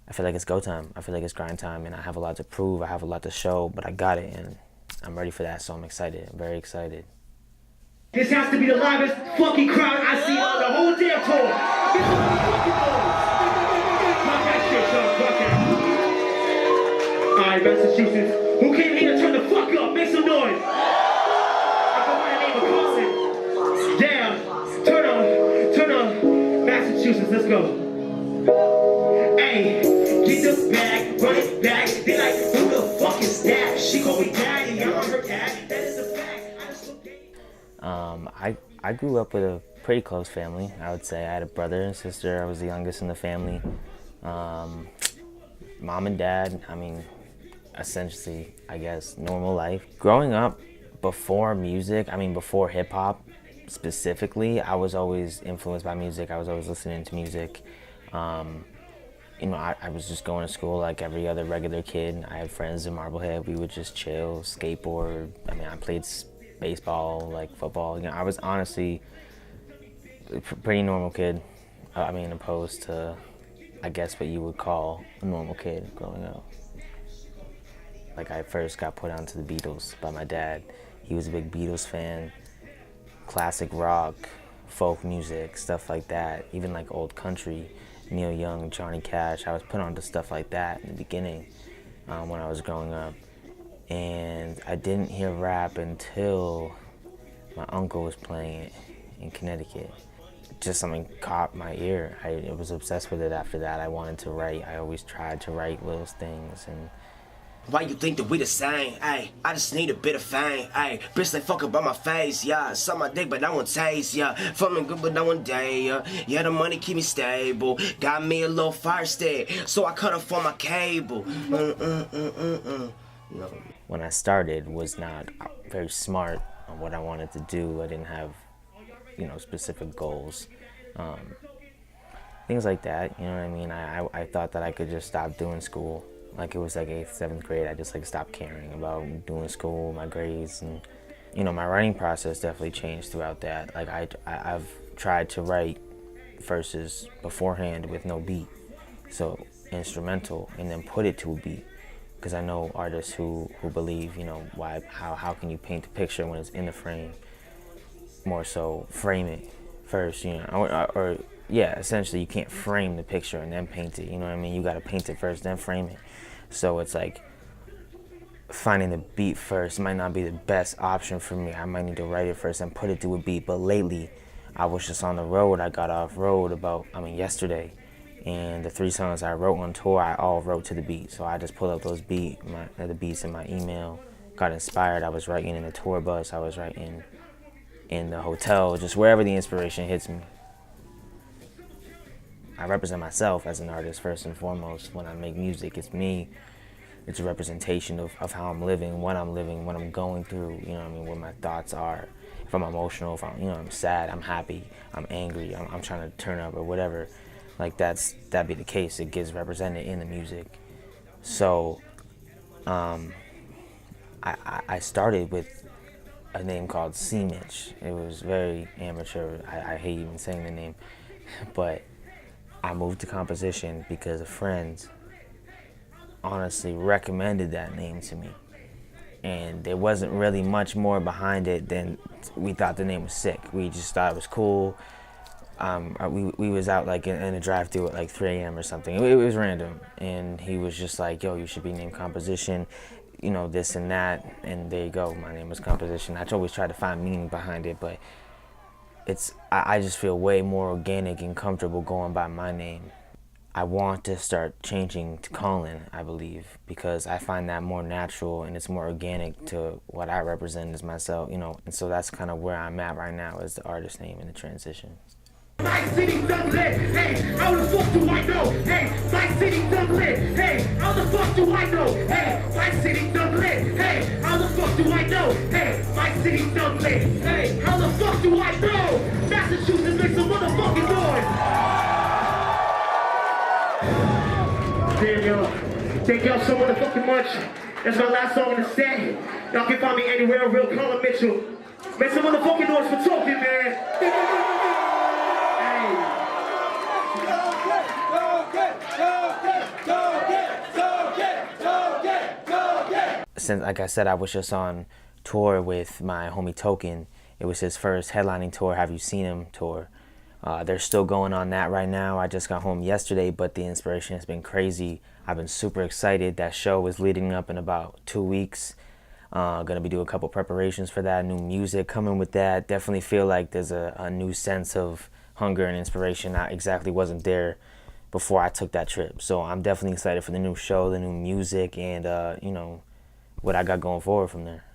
I feel like it's go time. I feel like it's grind time, and I have a lot to prove. I have a lot to show, but I got it, and I'm ready for that. So I'm excited. I'm very excited. This has to be the livest fucking crowd I see on the whole damn tour. Get some fucking noise. Knock that shit, son. Fuck it. All right, Massachusetts. Who came here to turn the fuck up? Make some noise. I go by the name of Colin. Yeah. Turn on. Massachusetts, let's go. Hey, get the bag, run it back. They like, who the fuck is that? She call me daddy, I'm her dad. That is a fact. I grew up with a pretty close family, I would say. I had a brother and sister. I was the youngest in the family. Mom and dad, I mean, essentially, I guess, normal life. Growing up before music, I mean, before hip hop specifically, I was always influenced by music. I was always listening to music. You know, I was just going to school like every other regular kid. I had friends in Marblehead. We would just chill, skateboard. I mean, I played baseball, like football. You know, I was honestly a pretty normal kid. I mean, opposed to, I guess, what you would call a normal kid growing up. Like, I first got put onto the Beatles by my dad. He was a big Beatles fan, classic rock, folk music, stuff like that, even like old country, Neil Young, Johnny Cash. I was put onto stuff like that in the beginning when I was growing up. And I didn't hear rap until my uncle was playing it in Connecticut. Just something caught my ear. I was obsessed with it after that. I wanted to write. I always tried to write little things. And why you think that we the same? Ay, I just need a bit of fame. Ay, bitch, they fuck about my face. Yeah, suck my dick, but I won't taste. Yeah, fucking good, but I won't day. Yeah, the money keep me stable. Got me a little fire stick, so I cut off on my cable. No. When I started, was not very smart on what I wanted to do. I didn't have, you know, specific goals. Things like that, you know what I mean? I thought that I could just stop doing school. Like, it was like 8th, 7th grade, I just like stopped caring about doing school, my grades, and you know, my writing process definitely changed throughout that. Like, I've tried to write verses beforehand with no beat, so instrumental, and then put it to a beat. Because I know artists who believe, you know, how can you paint the picture when it's in the frame? More so, frame it first, you know, or yeah, essentially you can't frame the picture and then paint it, you know what I mean? You gotta paint it first, then frame it. So it's like, finding the beat first might not be the best option for me. I might need to write it first and put it to a beat. But lately, I was just on the road. I got off road yesterday. And the 3 songs I wrote on tour, I all wrote to the beat. So I just pulled up those the beats in my email, got inspired. I was writing in the tour bus. I was writing in the hotel, just wherever the inspiration hits me. I represent myself as an artist first and foremost. When I make music, it's me. It's a representation of how I'm living, what I'm going through, you know what I mean, what my thoughts are. If I'm emotional, if I'm sad, I'm happy, I'm angry, I'm trying to turn up or whatever. Like, that'd be the case. It gets represented in the music. So I started with a name called C Mitch. It was very amateur. I hate even saying the name. But I moved to composition because a friend honestly recommended that name to me. And there wasn't really much more behind it than we thought the name was sick. We just thought it was cool. We was out like in a drive-thru at like 3 a.m. or something. It was random, and he was just like, "Yo, you should be named Composition, you know, this and that." And there you go. My name was Composition. I always tried to find meaning behind it, but I just feel way more organic and comfortable going by my name. I want to start changing to Colin, I believe, because I find that more natural and it's more organic to what I represent as myself, you know. And so that's kind of where I'm at right now, as the artist name in the transition. My city Dublin, hey, how the fuck do I know? Hey, my city Dublin, hey, how the fuck do I know? Hey, my city Dublin, hey, how the fuck do I know? Hey, my city Dublin, hey, how the fuck do I know? Massachusetts makes some motherfucking noise. Damn, y'all. Thank y'all so motherfucking much. That's my last song in the set. Y'all can find me anywhere, real Colin Mitchell. Make some motherfucking noise for talking, man. Go, since, like I said, I was just on tour with my homie Token. It was his first headlining tour, Have You Seen Him tour. They're still going on that right now. I just got home yesterday, but the inspiration has been crazy. I've been super excited. That show is leading up in about 2 weeks. Gonna be doing a couple preparations for that. New music coming with that. Definitely feel like there's a new sense of hunger and inspiration that exactly wasn't there before I took that trip. So I'm definitely excited for the new show, the new music, and what I got going forward from there.